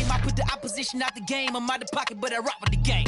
game. I put the opposition out the game. I'm out the pocket, but I rock with the game.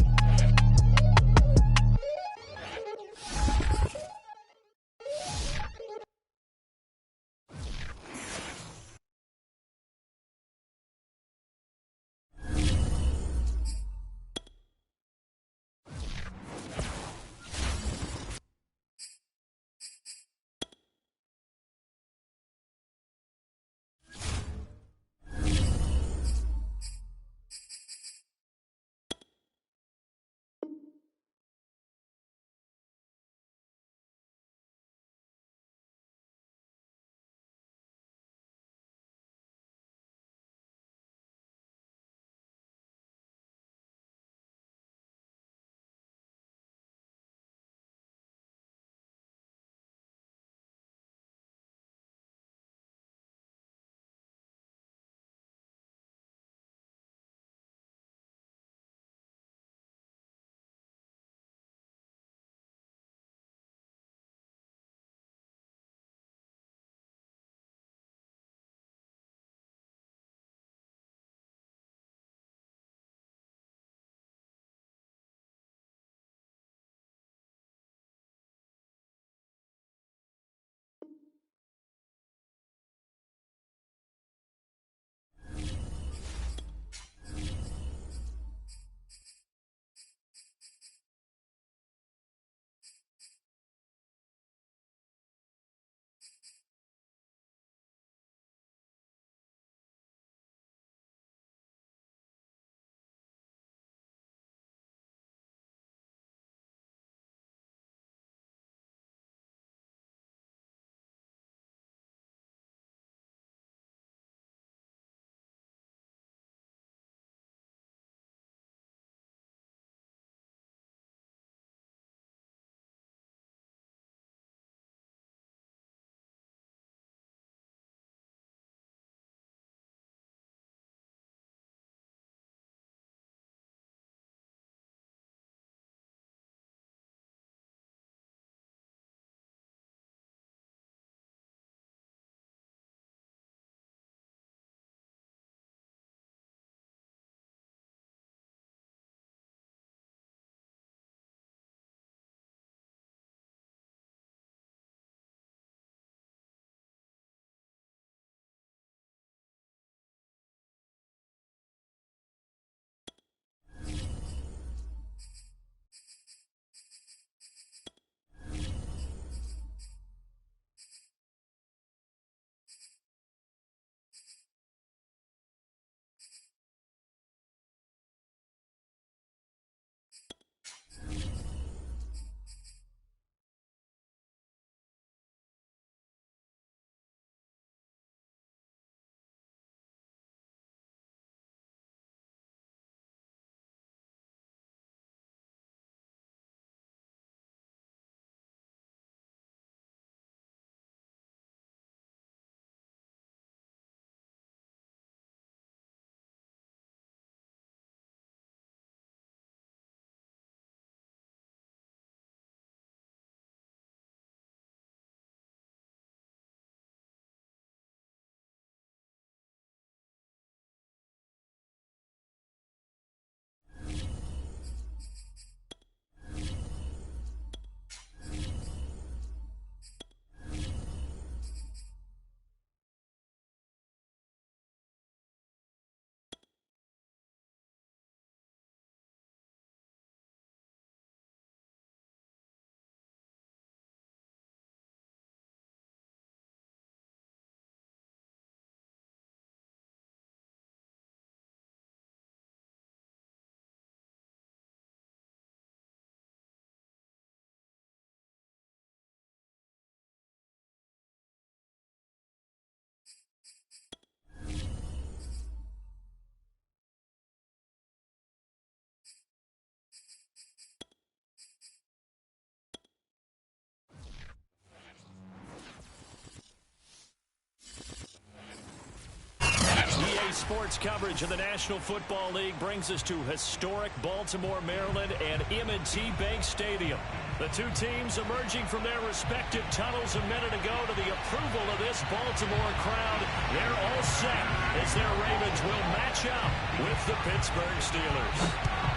Sports coverage of the National Football League brings us to historic Baltimore, Maryland, and M&T Bank Stadium. The two teams emerging from their respective tunnels a minute ago to the approval of this Baltimore crowd. They're all set as their Ravens will match up with the Pittsburgh Steelers.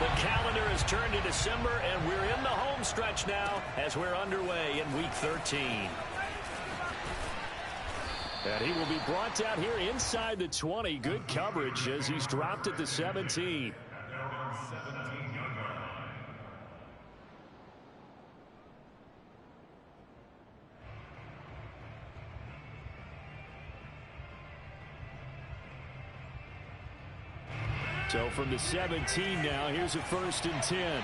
The calendar has turned to December, and we're in the home stretch now as we're underway in Week 13. And he will be brought down here inside the 20. Good coverage as he's dropped at the 17. So from the 17 now, here's a 1st and 10.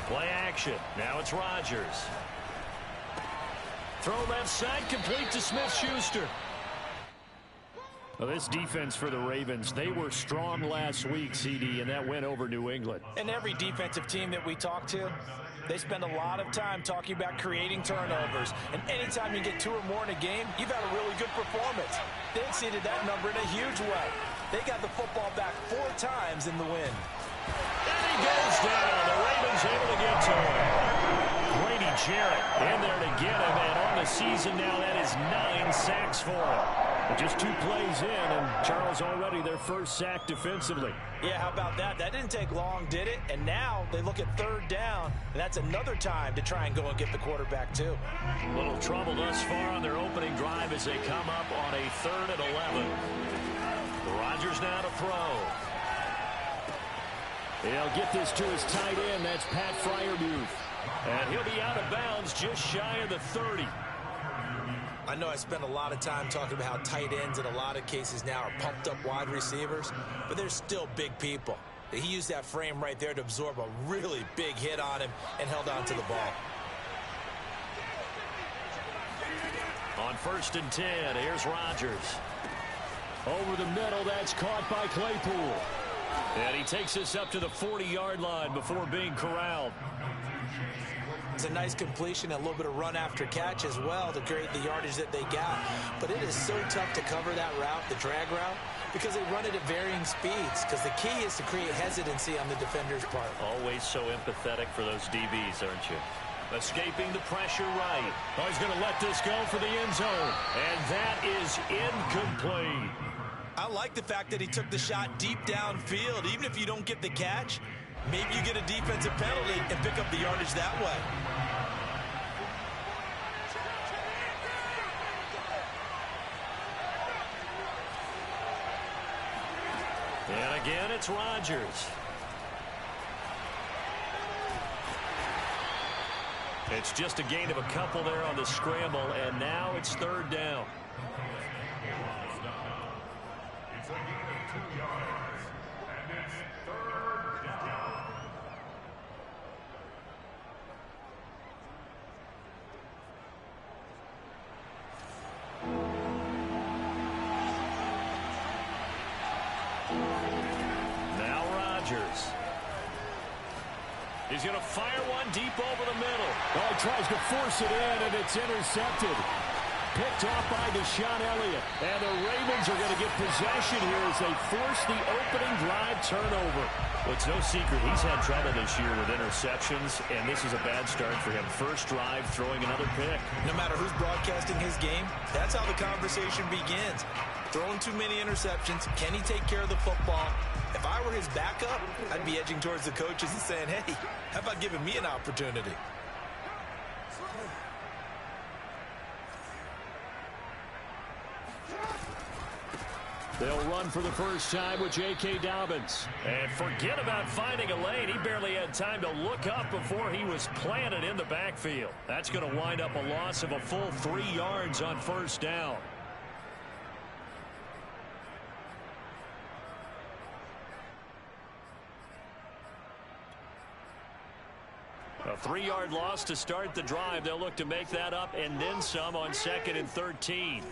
Play action. Now it's Rodgers. Throw left side, complete to Smith-Schuster. Well, this defense for the Ravens, they were strong last week, CD, and that went over New England. And every defensive team that we talk to, they spend a lot of time talking about creating turnovers. And anytime you get 2 or more in a game, you've had a really good performance. They exceeded that number in a huge way. They got the football back 4 times in the win. And he goes down. The Ravens able to get to him. Grady Jarrett in there to get him. And on the season now, that is 9 sacks for him. But just 2 plays in, and Charles already their first sack defensively. Yeah, how about that? That didn't take long, did it? And now they look at 3rd down, and that's another time to try and go and get the quarterback, too. Little trouble thus far on their opening drive as they come up on a 3rd and 11. Rodgers now to throw. He'll get this to his tight end. That's Pat Freiermuth. And he'll be out of bounds just shy of the 30. I know I spend a lot of time talking about how tight ends in a lot of cases now are pumped up wide receivers, but they're still big people. He used that frame right there to absorb a really big hit on him and held on to the ball. On 1st and 10, here's Rodgers. Over the middle, that's caught by Claypool. And he takes us up to the 40-yard line before being corralled. It's a nice completion, a little bit of run after catch as well to create the yardage that they got. But it is so tough to cover that route, the drag route, because they run it at varying speeds. Because the key is to create hesitancy on the defender's part. Always so empathetic for those DBs, aren't you? Escaping the pressure right. Oh, he's going to let this go for the end zone. And that is incomplete. I like the fact that he took the shot deep downfield. Even if you don't get the catch, maybe you get a defensive penalty and pick up the yardage that way. And again, it's Rodgers. It's just a gain of a couple there on the scramble, and now it's 3rd down. It's a gain of 2 yards, and it's 3rd down. Now Rodgers. He's going to fire one deep over the middle. Oh, he tries to force it in, and it's intercepted. Picked off by Deshaun Elliott. And the Ravens are going to get possession here as they force the opening drive turnover. Well, it's no secret he's had trouble this year with interceptions, and this is a bad start for him. First drive, throwing another pick. No matter who's broadcasting his game, that's how the conversation begins. Throwing too many interceptions. Can he take care of the football? If I were his backup, I'd be edging towards the coaches and saying, hey, how about giving me an opportunity? They'll run for the first time with J.K. Dobbins. And forget about finding a lane. He barely had time to look up before he was planted in the backfield. That's going to wind up a loss of a full 3 yards on 1st down. A 3-yard loss to start the drive. They'll look to make that up and then some on 2nd and 13.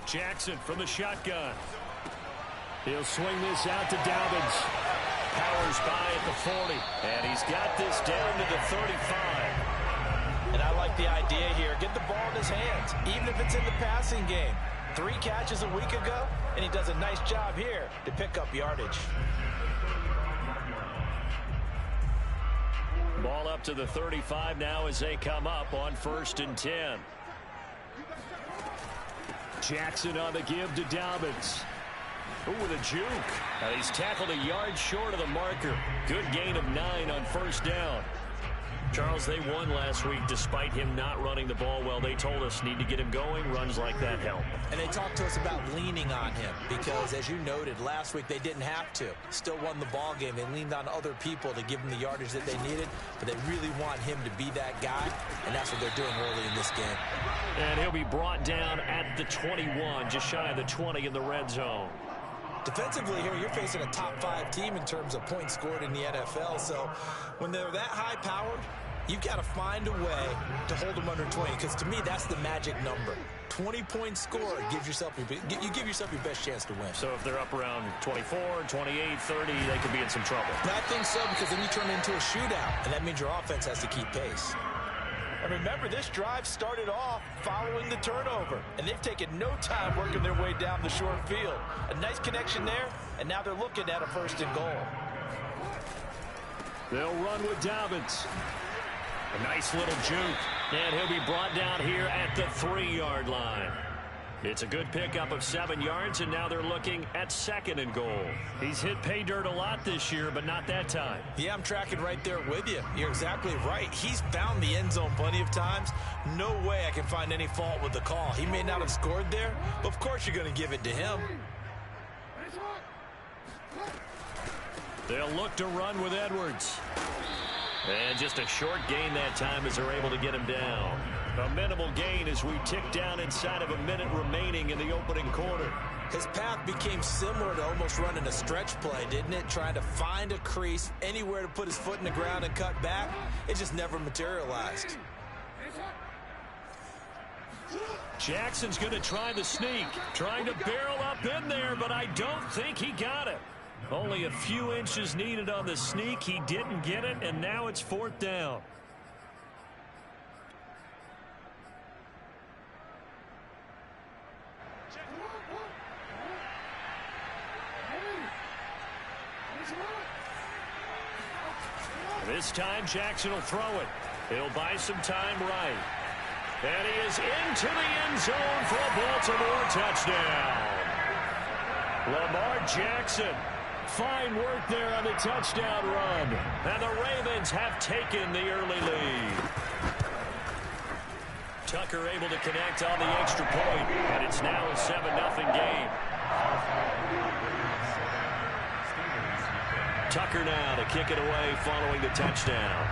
Jackson from the shotgun. He'll swing this out to Dobbins. Powers by at the 40. And he's got this down to the 35. And I like the idea here. Get the ball in his hands, even if it's in the passing game. 3 catches a week ago, and he does a nice job here to pick up yardage. Ball up to the 35 now as they come up on 1st and 10. Jackson on the give to Dobbins. Ooh, with a juke. He's tackled a yard short of the marker. Good gain of 9 on 1st down. Charles, they won last week despite him not running the ball well. They told us need to get him going. Runs like that help. And they talked to us about leaning on him because, as you noted, last week they didn't have to. Still won the ball game. They leaned on other people to give him the yardage that they needed, but they really want him to be that guy, and that's what they're doing early in this game. And he'll be brought down at the 21, just shy of the 20 in the red zone. Defensively here, you're facing a top 5 team in terms of points scored in the NFL, so when they're that high-powered, you've got to find a way to hold them under 20, because to me, that's the magic number. 20 points scored gives yourself you give yourself your best chance to win. So if they're up around 24, 28, 30, they could be in some trouble. I think so, because then you turn it into a shootout, and that means your offense has to keep pace. And remember, this drive started off following the turnover, and they've taken no time working their way down the short field. A nice connection there, and now they're looking at a 1st and goal. They'll run with Dobbins. A nice little juke, and he'll be brought down here at the 3-yard line. It's a good pickup of 7 yards, and now they're looking at 2nd and goal. He's hit pay dirt a lot this year, but not that time. Yeah, I'm tracking right there with you. You're exactly right. He's found the end zone plenty of times. No way I can find any fault with the call. He may not have scored there, but of course you're going to give it to him. They'll look to run with Edwards. And just a short gain that time as they're able to get him down. A minimal gain as we tick down inside of a minute remaining in the opening quarter. His path became similar to almost running a stretch play, didn't it? Trying to find a crease, anywhere to put his foot in the ground and cut back. It just never materialized. Jackson's going to try the sneak. Trying to barrel up in there, but I don't think he got it. Only a few inches needed on the sneak. He didn't get it, and now it's 4th down. This time Jackson will throw it. He'll buy some time right. And he is into the end zone for a Baltimore touchdown. Lamar Jackson. Fine work there on the touchdown run. And the Ravens have taken the early lead. Tucker able to connect on the extra point, and it's now a 7-0 game. Tucker now to kick it away following the touchdown.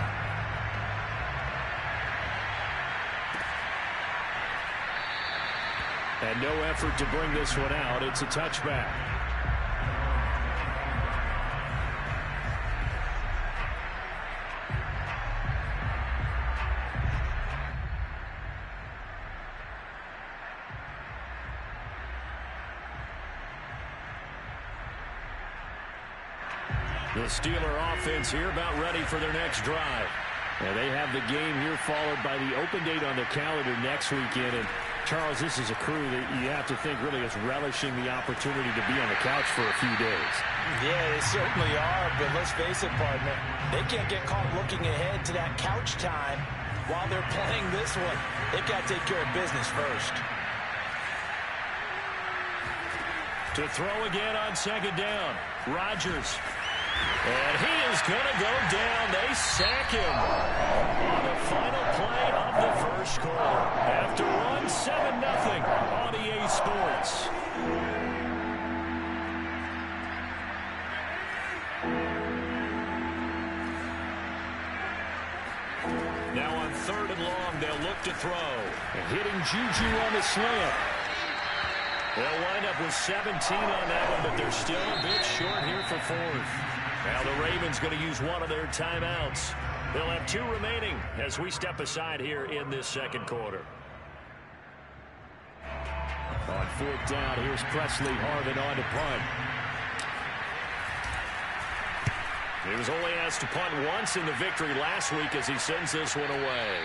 And no effort to bring this one out. It's a touchback. The Steeler offense here about ready for their next drive. And they have the game here followed by the open date on the calendar next weekend. And Charles, this is a crew that you have to think really is relishing the opportunity to be on the couch for a few days. Yeah, they certainly are, but let's face it, partner. They can't get caught looking ahead to that couch time while they're playing this one. They've got to take care of business first. To throw again on 2nd down. Rodgers. And he is going to go down. They sack him on the final play of the first quarter. After one, 7-0 on EA Sports. Now on 3rd and long, they'll look to throw. And hitting Juju on the slant. They'll wind up with 17 on that one, but they're still a bit short here for 4th. Now the Ravens going to use one of their timeouts. They'll have 2 remaining as we step aside here in this 2nd quarter. On 4th down, here's Presley Harvin on to punt. He was only asked to punt once in the victory last week as he sends this one away.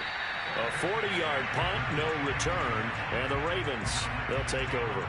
A 40-yard punt, no return, and the Ravens, they'll take over.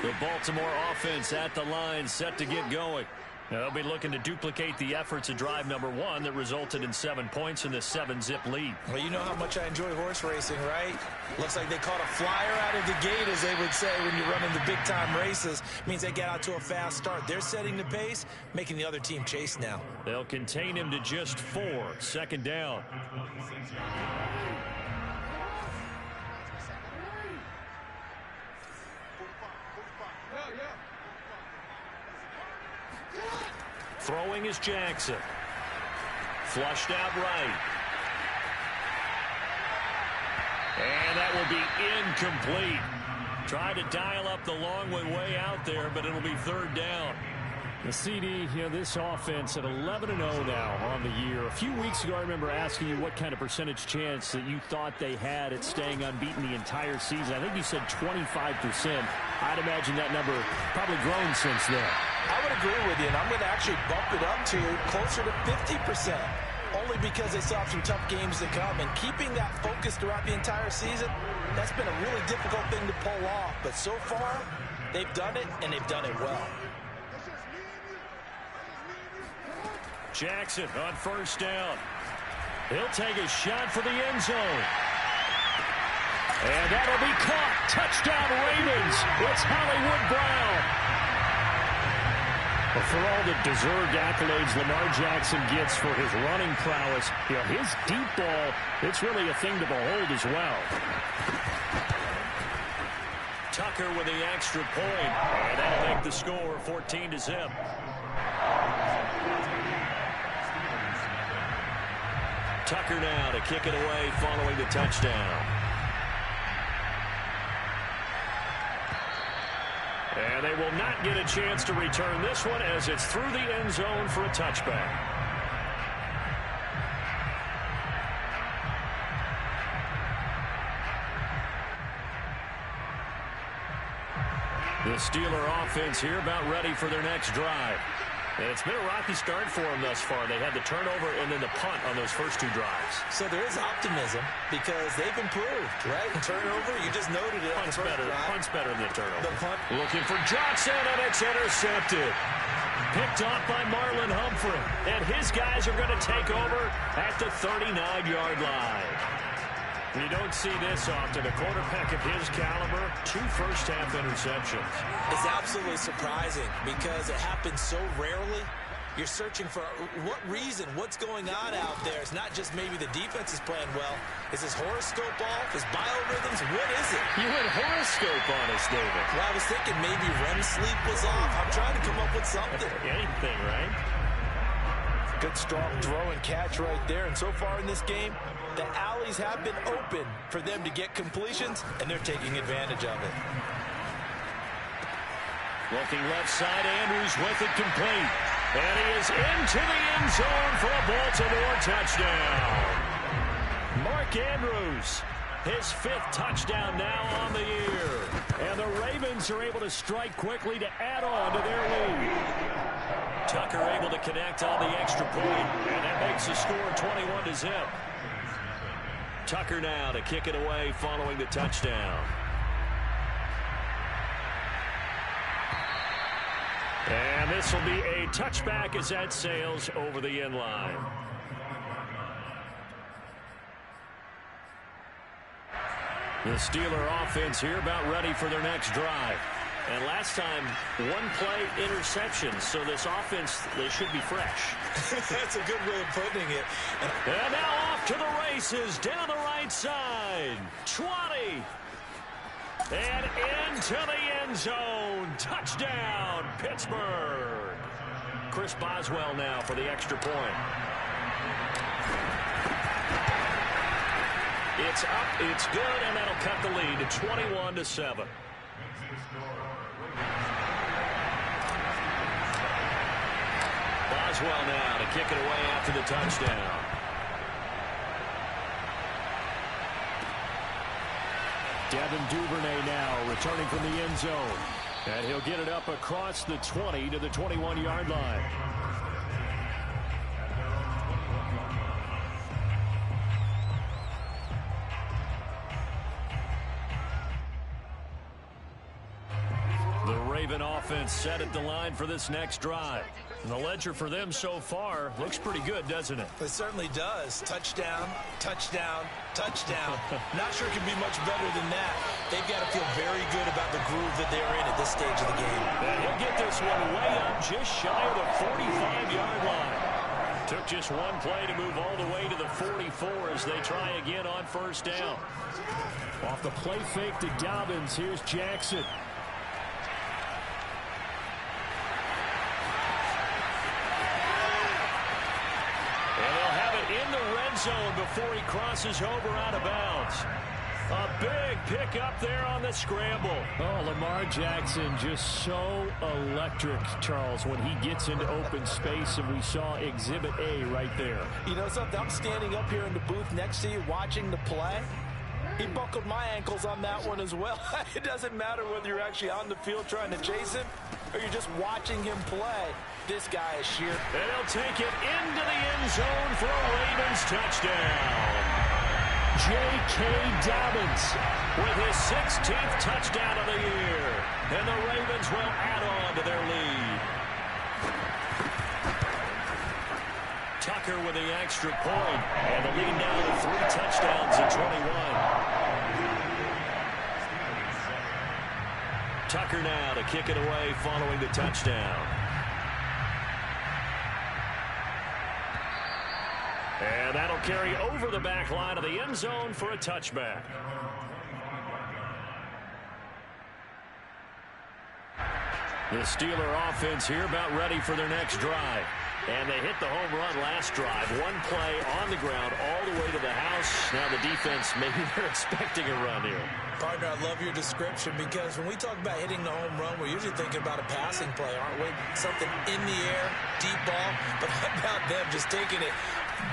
The Baltimore offense at the line, set to get going. They'll be looking to duplicate the efforts of drive number 1 that resulted in 7 points in the 7-zip lead. Well, you know how much I enjoy horse racing, right? Looks like they caught a flyer out of the gate, as they would say, when you're running the big-time races. Means they get out to a fast start. They're setting the pace, making the other team chase now. They'll contain him to just 4. Second down. Throwing is Jackson. Flushed out right. And that will be incomplete. Tried to dial up the long way out there, but it'll be third down. The CD, this offense at 11-0 now on the year. A few weeks ago, I remember asking you what kind of percentage chance that you thought they had at staying unbeaten the entire season. I think you said 25%. I'd imagine that number probably grown since then. I would agree with you, and I'm going to actually bump it up to closer to 50%, only because they still have some tough games to come. And keeping that focus throughout the entire season, that's been a really difficult thing to pull off. But so far, they've done it, and they've done it well. Jackson on first down. He'll take a shot for the end zone. And that'll be caught. Touchdown Ravens. It's Hollywood Brown. Well, for all the deserved accolades Lamar Jackson gets for his running prowess, his deep ball, it's really a thing to behold as well. Tucker with the extra point. And that'll make the score 14-0. Tucker now to kick it away following the touchdown. And they will not get a chance to return this one as it's through the end zone for a touchback. The Steeler offense here about ready for their next drive. And it's been a rocky start for them thus far. They had the turnover and then the punt on those first 2 drives. So there is optimism because they've improved, right? Turnover, you just noted it. Punt's better than the turnover. The punt. Looking for Johnson, and it's intercepted. Picked off by Marlon Humphrey. And his guys are going to take over at the 39-yard line. You don't see this often. A quarterback of his caliber, 2 first-half interceptions. It's absolutely surprising because it happens so rarely. You're searching for what reason, what's going on out there. It's not just maybe the defense is playing well. Is his horoscope off? His biorhythms? What is it? You went horoscope on us, David. Well, I was thinking maybe REM sleep was off. I'm trying to come up with something. Anything, right? Good strong throw and catch right there. And so far in this game, the alleys have been open for them to get completions, and they're taking advantage of it. Looking left side, Andrews with it complete. And he is into the end zone for a Baltimore touchdown. Mark Andrews, his 5th touchdown now on the year. And the Ravens are able to strike quickly to add on to their lead. Tucker able to connect on the extra point, and that makes the score 21-0. Tucker now to kick it away following the touchdown. And this will be a touchback as that sails over the end line. The Steeler offense here about ready for their next drive. And last time, 1-play interception. So this offense, they should be fresh. That's a good way of putting it. And now off to the races down the right side. 20. And into the end zone. Touchdown, Pittsburgh. Chris Boswell now for the extra point. It's up, it's good, and that'll cut the lead to 21-7. Boswell now to kick it away after the touchdown. Devin Duvernay now returning from the end zone. And he'll get it up across the 20 to the 21-yard line. The Raven offense set at the line for this next drive. And the ledger for them so far looks pretty good, doesn't it? It certainly does. Touchdown, touchdown, touchdown. Not sure it can be much better than that. They've got to feel very good about the groove that they're in at this stage of the game. And he'll get this one way up just shy of the 45-yard line. Took just one play to move all the way to the 44 as they try again on first down. Off the play fake to Dobbins, here's Jackson. In the red zone before he crosses over out of bounds. A big pick up there on the scramble. Oh, Lamar Jackson just so electric, Charles, when he gets into open space, and we saw Exhibit A right there. You know something? I'm standing up here in the booth next to you watching the play. He buckled my ankles on that one as well. It doesn't matter whether you're actually on the field trying to chase him or you're just watching him play. This guy is sheer. And he'll take it into the end zone for a Ravens touchdown. J.K. Dobbins with his 16th touchdown of the year. And the Ravens will add on to their lead. Tucker with the extra point. And the lead now to 3 touchdowns at 21. Tucker now to kick it away following the touchdown. And that'll carry over the back line of the end zone for a touchback. The Steeler offense here about ready for their next drive. And they hit the home run last drive. One play on the ground all the way to the house. Now the defense, maybe they're expecting a run here. Partner, I love your description because when we talk about hitting the home run, we're usually thinking about a passing play, aren't we? Something in the air, deep ball. But how about them just taking it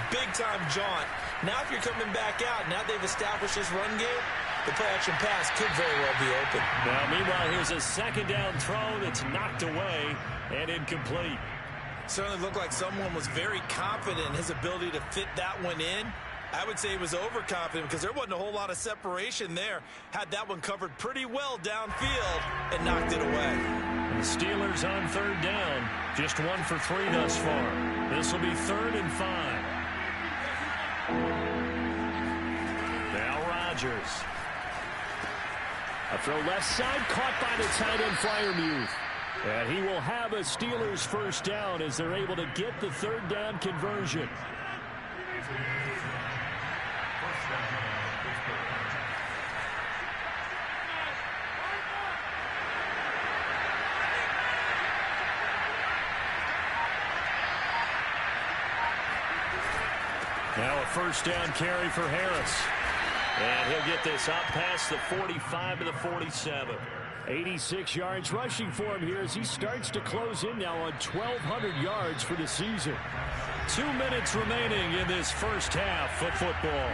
big-time jaunt? Now if you're coming back out, now they've established this run game, the play-action pass could very well be open. Now, meanwhile, here's a second down throw that's knocked away and incomplete. Certainly looked like someone was very confident in his ability to fit that one in. I would say he was overconfident because there wasn't a whole lot of separation there. Had that one covered pretty well downfield and knocked it away. The Steelers on third down. Just 1 for 3 thus far. This will be 3rd and 5. Now Rodgers. A throw left side, caught by the tight end Freiermuth. And he will have a Steelers first down as they're able to get the third down conversion. Now a first down carry for Harris. And he'll get this up past the 45 to the 47. 86 yards rushing for him here as he starts to close in now on 1,200 yards for the season. 2 minutes remaining in this first half of football.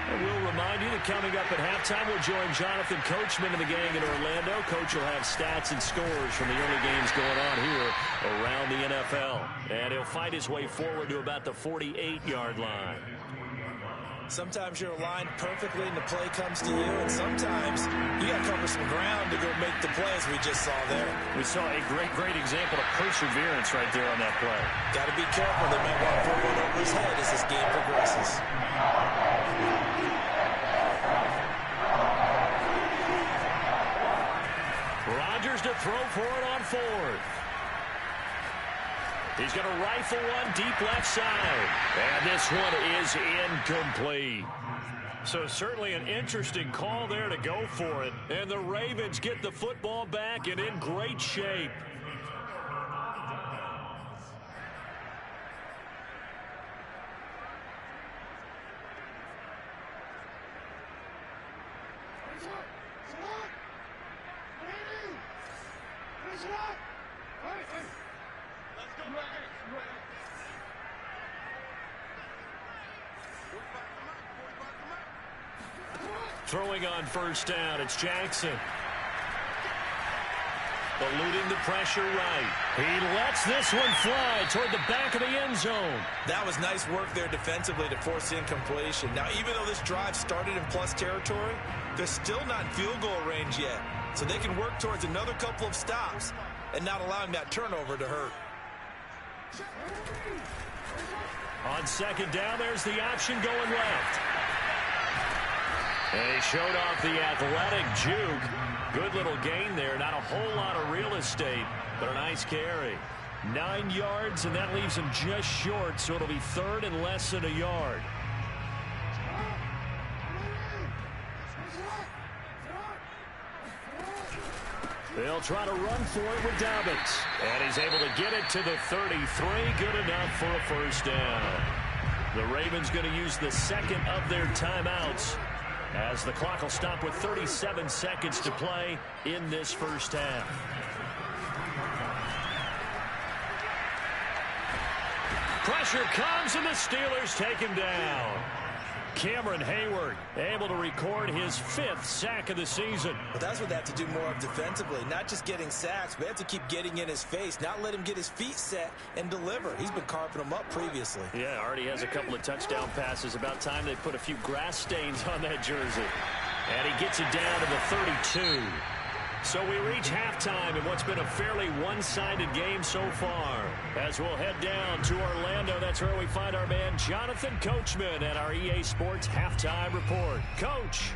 And we'll remind you that coming up at halftime, we'll join Jonathan Coachman and the gang in Orlando. Coach will have stats and scores from the early games going on here around the NFL. And he'll fight his way forward to about the 48-yard line. Sometimes you're aligned perfectly and the play comes to you, and sometimes you got to cover some ground to go make the play, as we just saw there. We saw a great example of perseverance right there on that play. Got to be careful. They might want to put one over his head as this game progresses. Rodgers to throw for it on 4th. He's going to rifle one deep left side. And this one is incomplete. So certainly an interesting call there to go for it. And the Ravens get the football back and in great shape. Throwing on first down, it's Jackson. Eluding the pressure right. He lets this one fly toward the back of the end zone. That was nice work there defensively to force the incompletion. Now, even though this drive started in plus territory, they're still not in field goal range yet. So they can work towards another couple of stops and not allowing that turnover to hurt. On second down, there's the option going left. And he showed off the athletic juke. Good little gain there. Not a whole lot of real estate, but a nice carry. 9 yards, and that leaves him just short, so it'll be third and less than a yard. They'll try to run for it with Dobbins. And he's able to get it to the 33. Good enough for a first down. The Ravens going to use the second of their timeouts, as the clock will stop with 37 seconds to play in this first half. Pressure comes, and the Steelers take him down. Cameron Hayward able to record his 5th sack of the season. Well, that's what they have to do more of defensively. Not just getting sacks, but they have to keep getting in his face, not let him get his feet set and deliver. He's been carving them up previously. Yeah, already has a couple of touchdown passes. About time they put a few grass stains on that jersey. And he gets it down to the 32. So we reach halftime in what's been a fairly one-sided game so far. As we'll head down to Orlando, that's where we find our man Jonathan Coachman at our EA Sports Halftime Report. Coach.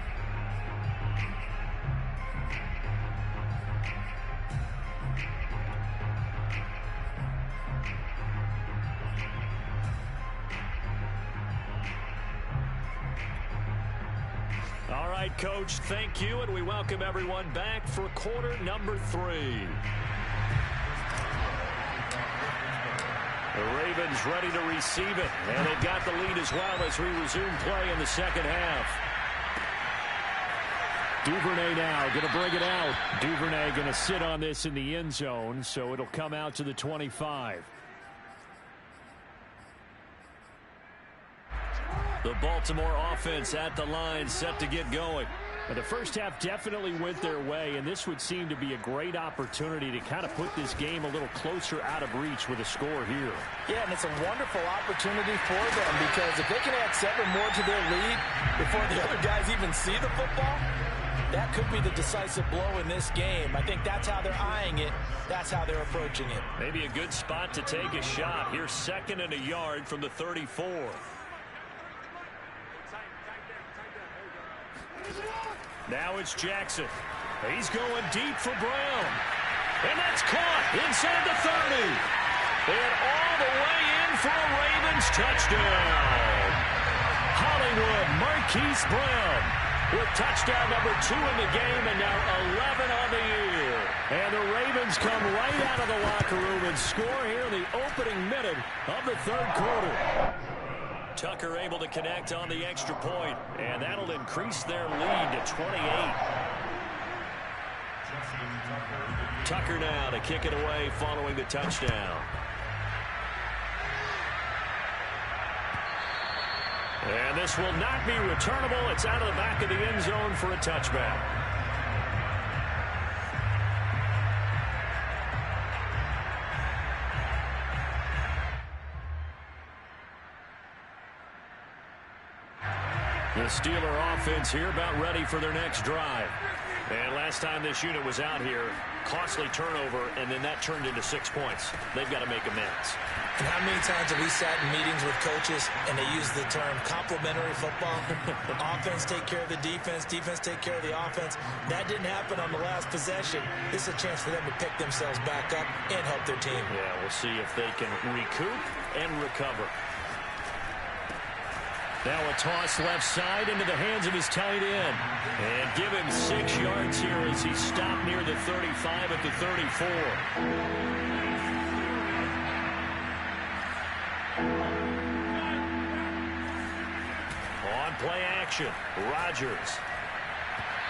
All right, Coach, thank you, and we welcome everyone back for quarter number 3. The Ravens ready to receive it, and they've got the lead as well as we resume play in the second half. Duvernay now going to bring it out. Duvernay going to sit on this in the end zone, so it'll come out to the 25. The Baltimore offense at the line, set to get going. But the first half definitely went their way, and this would seem to be a great opportunity to kind of put this game a little closer out of reach with a score here. Yeah, and it's a wonderful opportunity for them, because if they can add 7 more to their lead before the other guys even see the football, that could be the decisive blow in this game. I think that's how they're eyeing it. That's how they're approaching it. Maybe a good spot to take a shot. Here's 2nd and a yard from the 34. Now it's Jackson. He's going deep for Brown. And that's caught inside the 30. And all the way in for a Ravens touchdown. Hollywood Marquise Brown with touchdown number 2 in the game, and now 11 on the year. And the Ravens come right out of the locker room and score here in the opening minute of the 3rd quarter. Tucker able to connect on the extra point, and that'll increase their lead to 28. Tucker now to kick it away following the touchdown. And this will not be returnable. It's out of the back of the end zone for a touchback. The Steeler offense here about ready for their next drive. And last time this unit was out here, costly turnover, and then that turned into 6 points. They've got to make amends. And how many times have we sat in meetings with coaches and they use the term complementary football? Offense take care of the defense, defense take care of the offense. That didn't happen on the last possession. This is a chance for them to pick themselves back up and help their team. Yeah, we'll see if they can recoup and recover. Now a toss left side into the hands of his tight end. And give him 6 yards here as he stopped near the 35 at the 34. On play action, Rodgers.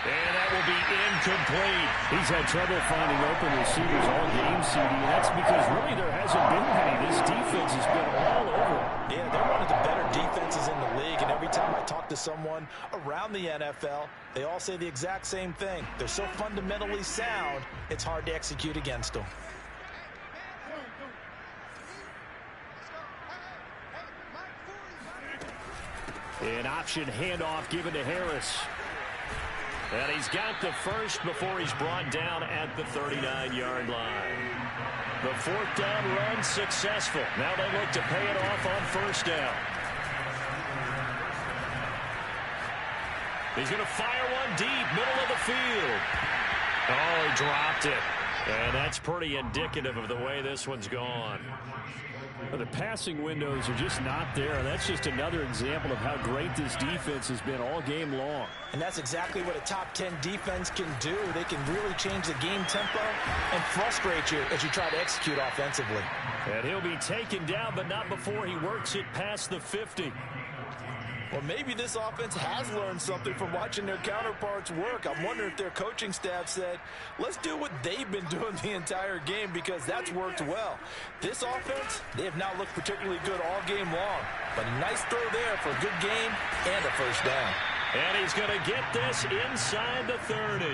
And that will be incomplete. He's had trouble finding open receivers all game, CD, and that's because really there hasn't been any. This defense has been all over. Yeah, they're one of the better defenses in the league, and every time I talk to someone around the NFL, they all say the exact same thing. They're so fundamentally sound, it's hard to execute against them. An option handoff given to Harris. And he's got the first before he's brought down at the 39-yard line. The fourth down run successful. Now they look to pay it off on first down. He's going to fire one deep, middle of the field. Oh, he dropped it. And that's pretty indicative of the way this one's gone. The passing windows are just not there. That's just another example of how great this defense has been all game long. And that's exactly what a top 10 defense can do. They can really change the game tempo and frustrate you as you try to execute offensively. And he'll be taken down, but not before he works it past the 50. Well, maybe this offense has learned something from watching their counterparts work. I'm wondering if their coaching staff said, let's do what they've been doing the entire game, because that's worked well. This offense, they have not looked particularly good all game long. But a nice throw there for a good game and a first down. And he's going to get this inside the 30.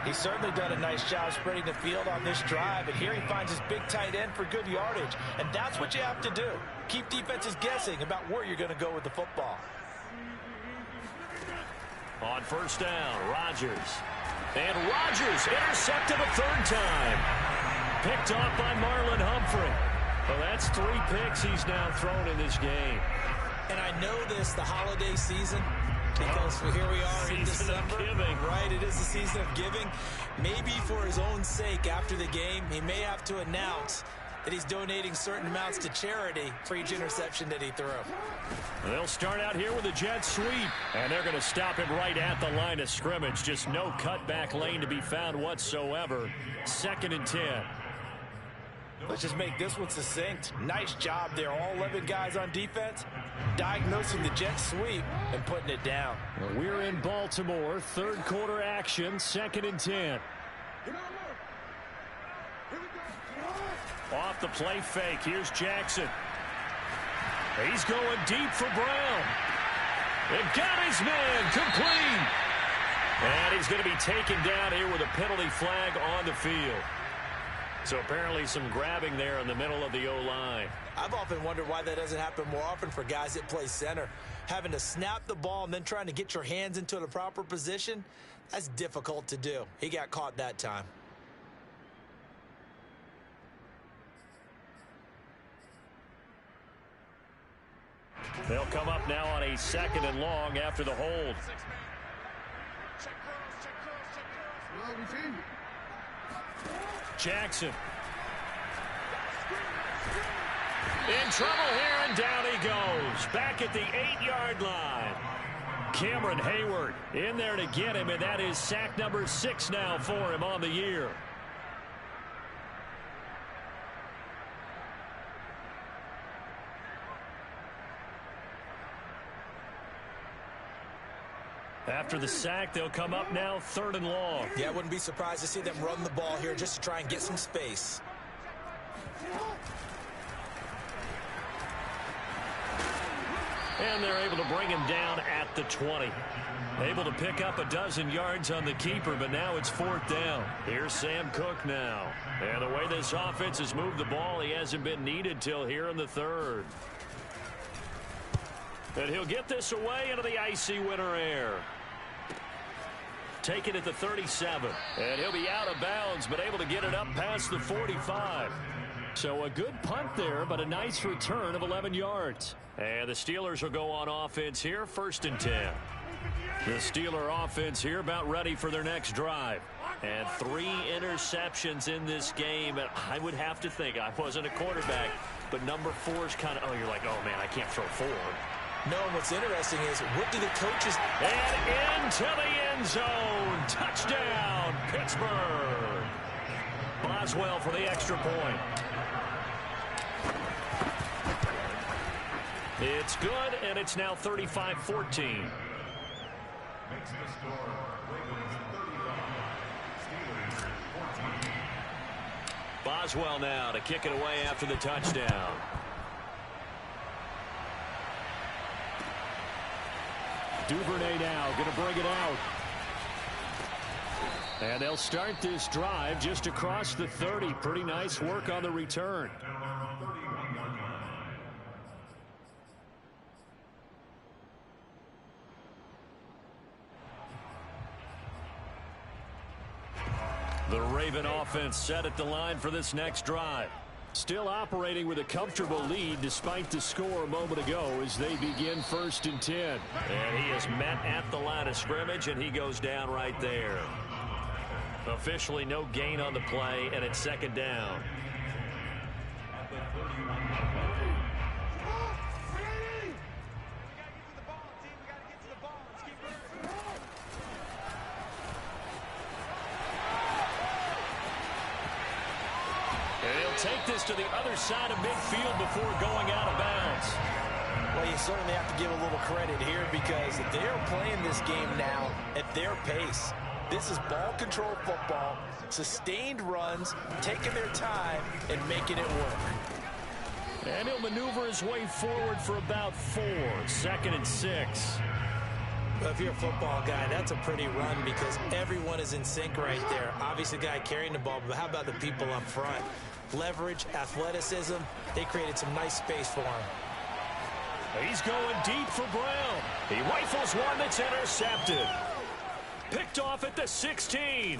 He's certainly done a nice job spreading the field on this drive, and here he finds his big tight end for good yardage. And that's what you have to do. Keep defenses guessing about where you're going to go with the football. On first down, Rodgers. And Rodgers intercepted a third time. Picked off by Marlon Humphrey. Well, that's 3 picks he's now thrown in this game. And I know this, the holiday season, because here we are in December, right? It is the season of giving. Maybe for his own sake, after the game, he may have to announce that he's donating certain amounts to charity for each interception that he threw. They'll start out here with a jet sweep, and they're going to stop him right at the line of scrimmage. Just no cutback lane to be found whatsoever. 2nd and 10. Let's just make this one succinct. Nice job there. All 11 guys on defense diagnosing the jet sweep and putting it down. Well, we're in Baltimore. 3rd quarter action. 2nd and 10. Off the play fake. Here's Jackson. He's going deep for Brown. It got his man complete. And he's going to be taken down here with a penalty flag on the field. So apparently some grabbing there in the middle of the O-line. I've often wondered why that doesn't happen more often for guys that play center. Having to snap the ball and then trying to get your hands into the proper position, that's difficult to do. He got caught that time. They'll come up now on a 2nd and long after the hold. Jackson. In trouble here, and down he goes. Back at the 8-yard line. Cameron Hayward in there to get him, and that is sack number 6 now for him on the year. After the sack, they'll come up now 3rd and long. Yeah, I wouldn't be surprised to see them run the ball here just to try and get some space. And they're able to bring him down at the 20. Able to pick up a dozen yards on the keeper, but now it's 4th down. Here's Sam Cook now. And the way this offense has moved the ball, he hasn't been needed till here in the 3rd. And he'll get this away into the icy winter air. Taken at the 37. And he'll be out of bounds, but able to get it up past the 45. So a good punt there, but a nice return of 11 yards. And the Steelers will go on offense here, 1st and 10. The Steeler offense here about ready for their next drive. And 3 interceptions in this game. And I would have to think, I wasn't a quarterback, but number 4 is kind of, oh, you're like, oh, man, I can't throw 4. No, and what's interesting is, what do the coaches... And into the end zone. Touchdown, Pittsburgh. Boswell for the extra point. It's good, and it's now 35-14. Boswell now to kick it away after the touchdown. Duvernay now going to bring it out. And they'll start this drive just across the 30. Pretty nice work on the return. The Raven offense set at the line for this next drive. Still operating with a comfortable lead despite the score a moment ago as they begin 1st and 10. And he is met at the line of scrimmage, and he goes down right there. Officially no gain on the play, and it's 2nd down. Take this to the other side of midfield before going out of bounds. Well, you certainly have to give a little credit here because they're playing this game now at their pace. This is ball control football, sustained runs, taking their time, and making it work. And he'll maneuver his way forward for about 4. 2nd and 6. Well, if you're a football guy, that's a pretty run because everyone is in sync right there. Obviously, the guy carrying the ball, but how about the people up front? Leverage, athleticism, they created some nice space for him. He's going deep for Brown. He rifles one that's intercepted. Picked off at the 16.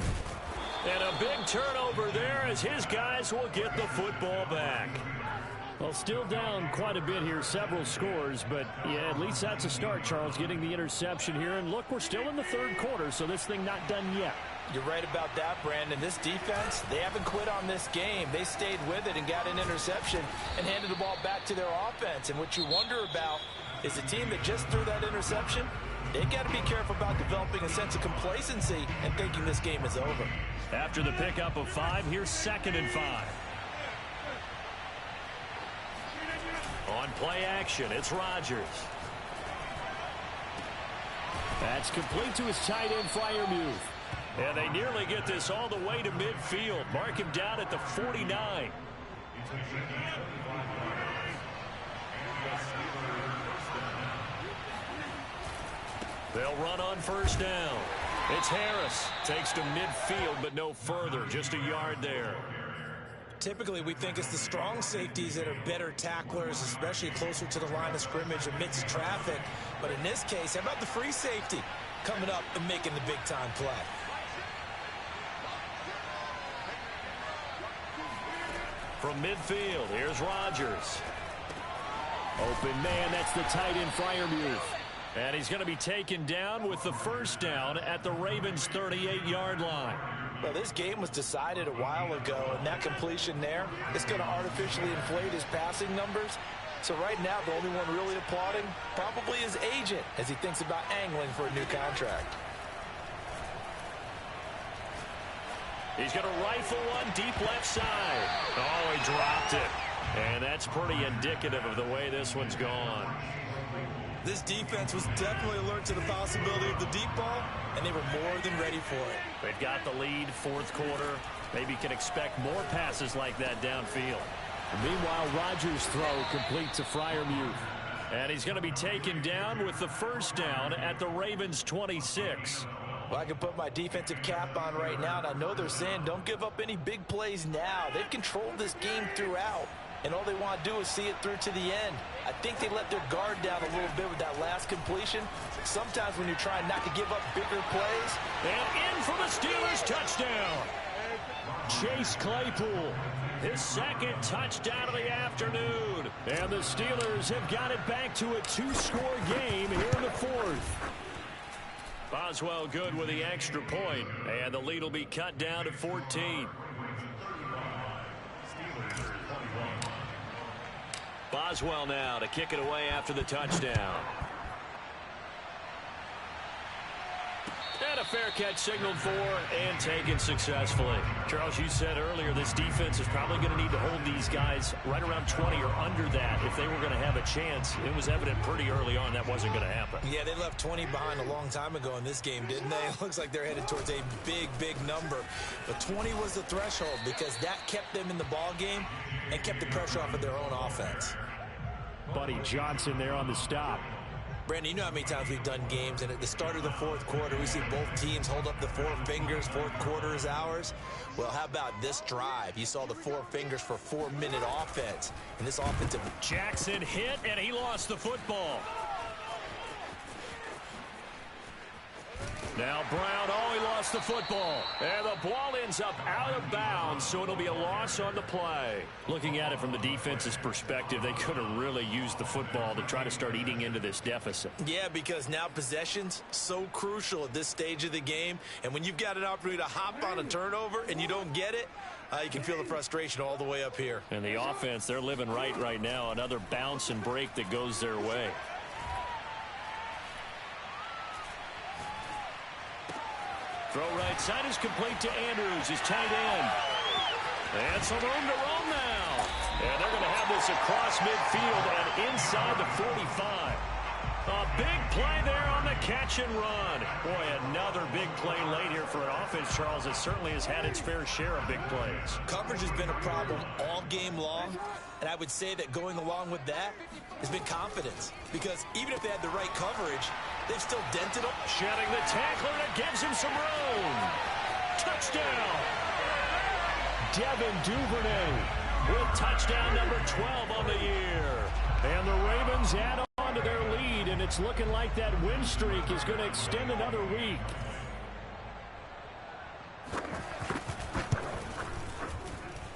And a big turnover there as his guys will get the football back. Well, still down quite a bit here, several scores, but yeah, at least that's a start, Charles, getting the interception here. And look, we're still in the 3rd quarter, so this thing not done yet. You're right about that, Brandon. This defense, they haven't quit on this game. They stayed with it and got an interception and handed the ball back to their offense. And what you wonder about is a team that just threw that interception, they got to be careful about developing a sense of complacency and thinking this game is over. After the pickup of 5, here's 2nd and 5. On play action, it's Rodgers. That's complete to his tight end, Freiermuth. And they nearly get this all the way to midfield. Mark him down at the 49. They'll run on 1st down. It's Harris. Takes to midfield, but no further. Just a yard there. Typically, we think it's the strong safeties that are better tacklers, especially closer to the line of scrimmage amidst traffic. But in this case, how about the free safety coming up and making the big-time play? From midfield, here's Rodgers. Open man, that's the tight end, Freiermuth. And he's going to be taken down with the 1st down at the Ravens' 38-yard line. Well, this game was decided a while ago, and that completion there is going to artificially inflate his passing numbers. So right now, the only one really applauding probably his agent as he thinks about angling for a new contract. He's going to rifle one deep left side. Oh, he dropped it. And that's pretty indicative of the way this one's gone. This defense was definitely alert to the possibility of the deep ball, and they were more than ready for it. They've got the lead, 4th quarter. Maybe can expect more passes like that downfield. Meanwhile, Rodgers' throw complete to Freiermuth. And he's going to be taken down with the 1st down at the Ravens' 26. Well, I can put my defensive cap on right now, and I know they're saying don't give up any big plays now. They've controlled this game throughout, and all they want to do is see it through to the end. I think they let their guard down a little bit with that last completion. Sometimes when you're trying not to give up bigger plays. And in for the Steelers touchdown. Chase Claypool, his 2nd touchdown of the afternoon. And the Steelers have got it back to a 2-score game here in the 4th. Boswell good with the extra point, and the lead will be cut down to 14. Boswell now to kick it away after the touchdown. And a fair catch signaled for and taken successfully. Charles, you said earlier this defense is probably going to need to hold these guys right around 20 or under that if they were going to have a chance. It was evident pretty early on that wasn't going to happen. Yeah, they left 20 behind a long time ago in this game, didn't they? It looks like they're headed towards a big, big number. But 20 was the threshold because that kept them in the ball game and kept the pressure off of their own offense. Buddy Johnson there on the stop. Brandon, you know how many times we've done games, and at the start of the fourth quarter, we see both teams hold up the four fingers, fourth quarter is ours. Well, how about this drive? You saw the four fingers for 4-minute offense, and this offensive... Jackson hit, and he lost the football. Now Brown, he lost the football. And the ball ends up out of bounds, so it'll be a loss on the play. Looking at it from the defense's perspective, they could have really used the football to try to start eating into this deficit. Yeah, because now possession's so crucial at this stage of the game. And when you've got an opportunity to hop on a turnover and you don't get it, you can feel the frustration all the way up here. And the offense, they're living right now. Another bounce and break that goes their way. Throw right side is complete to Andrews, his tight end. And some room to roam now. And they're going to have this across midfield and inside the 45. A big play there on the catch and run. Boy, another big play late here for an offense, Charles, that certainly has had its fair share of big plays. Coverage has been a problem all game long, and I would say that going along with that has been confidence. Because even if they had the right coverage, they've still dented them. Shedding the tackler that gives him some room. Touchdown. Devin Duvernay with touchdown number 12 on the year. And the Ravens add on to their lead, and it's looking like that win streak is going to extend another week.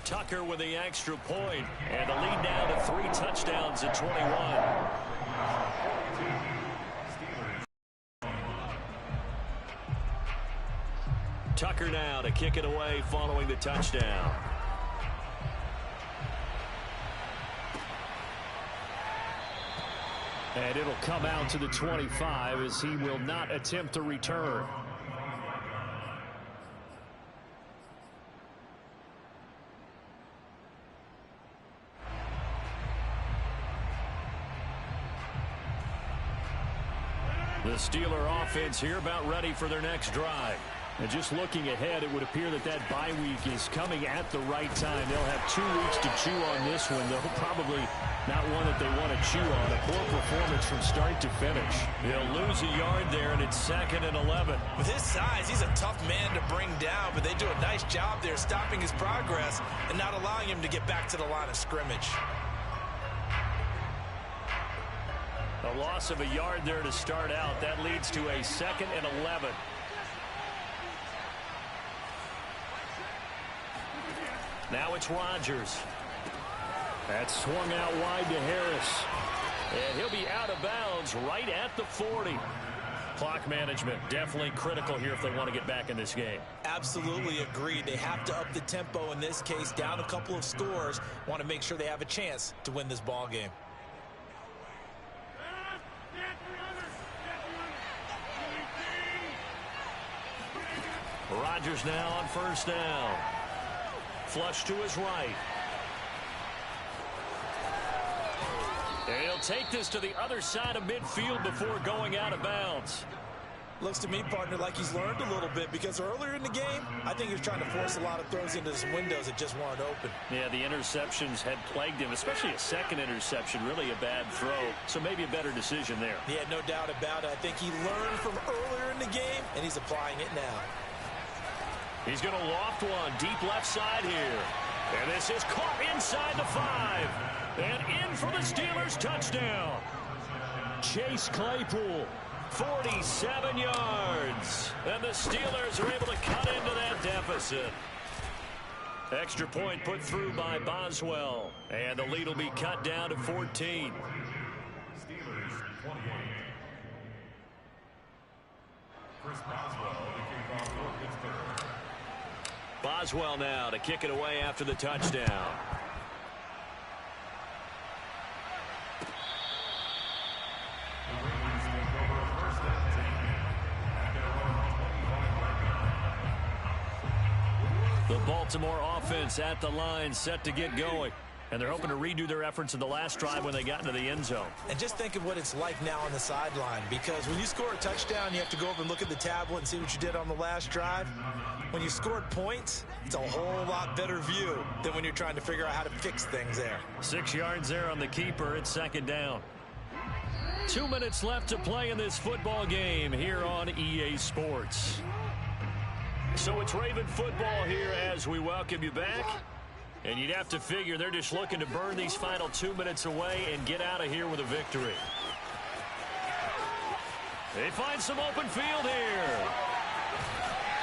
Tucker with the extra point, and the lead now to 3 touchdowns at 21. Tucker now to kick it away following the touchdown. And it'll come out to the 25 as he will not attempt to return. The Steeler offense here about ready for their next drive. And just looking ahead, it would appear that that bye week is coming at the right time. They'll have 2 weeks to chew on this one, though probably not one that they want to chew on. A poor performance from start to finish. They'll lose a yard there, and it's 2nd and 11. With his size, he's a tough man to bring down, but they do a nice job there stopping his progress and not allowing him to get back to the line of scrimmage. A loss of a yard there to start out. That leads to a 2nd and 11. Now it's Rodgers. That's swung out wide to Harris. And he'll be out of bounds right at the 40. Clock management definitely critical here if they want to get back in this game. Absolutely agreed. They have to up the tempo in this case, down a couple of scores. Want to make sure they have a chance to win this ball game. Rodgers now on 1st down. Flush to his right. And he'll take this to the other side of midfield before going out of bounds. Looks to me, partner, like he's learned a little bit because earlier in the game, I think he was trying to force a lot of throws into some windows that just weren't open. Yeah, the interceptions had plagued him, especially a second interception, really a bad throw. So maybe a better decision there. Yeah, no doubt about it. I think he learned from earlier in the game, and he's applying it now. He's going to loft one deep left side here. And this is caught inside the 5. And in for the Steelers touchdown. Chase Claypool, 47 yards. And the Steelers are able to cut into that deficit. Extra point put through by Boswell. And the lead will be cut down to 14. Steelers 28. Chris Boswell, the kickoff for Pittsburgh. Boswell now to kick it away after the touchdown. Baltimore offense at the line, set to get going. And they're hoping to redo their efforts in the last drive when they got into the end zone. And just think of what it's like now on the sideline, because when you score a touchdown, you have to go over and look at the tablet and see what you did on the last drive. When you scored points, it's a whole lot better view than when you're trying to figure out how to fix things there. 6 yards there on the keeper. It's second down. 2 minutes left to play in this football game here on EA Sports. So it's Raven football here as we welcome you back. And you'd have to figure they're just looking to burn these final 2 minutes away and get out of here with a victory. They find some open field here.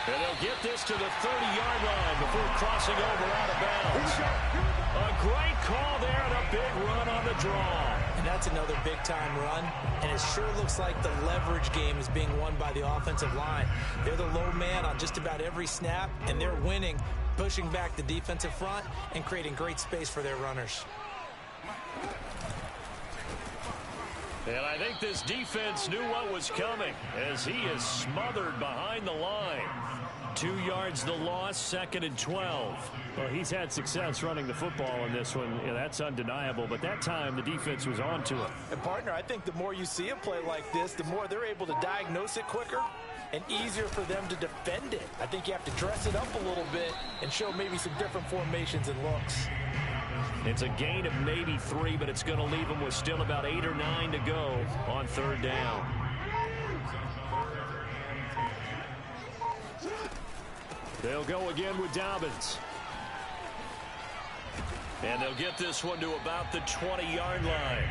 And they'll get this to the 30-yard line before crossing over out of bounds. A great call there and a big run on the draw. And that's another big-time run. And it sure looks like the leverage game is being won by the offensive line. They're the low man on just about every snap, and they're winning, pushing back the defensive front and creating great space for their runners. And I think this defense knew what was coming as he is smothered behind the line. 2 yards the loss, 2nd and 12. Well, he's had success running the football in this one. Yeah, that's undeniable. But that time, the defense was on to it. And, partner, I think the more you see a play like this, the more they're able to diagnose it quicker and easier for them to defend it. I think you have to dress it up a little bit and show maybe some different formations and looks. It's a gain of maybe 3, but it's going to leave them with still about 8 or 9 to go on 3rd down. They'll go again with Dobbins. And they'll get this one to about the 20-yard line.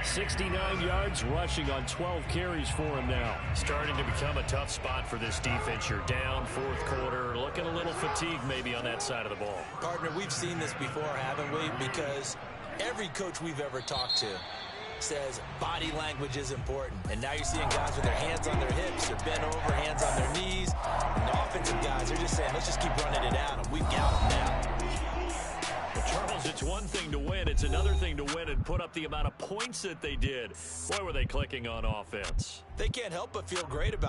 69 yards rushing on 12 carries for him now. Starting to become a tough spot for this defense. You're down 4th quarter, looking a little fatigued maybe on that side of the ball. Partner, we've seen this before, haven't we? Because every coach we've ever talked to says body language is important. And now you're seeing guys with their hands on their hips, they're bent over, hands on their knees. And the offensive guys, they're just saying, let's just keep running it out, and we've got them now. Well, Charles, it's one thing to win. It's another thing to win and put up the amount of points that they did. Boy, were they clicking on offense. They can't help but feel great about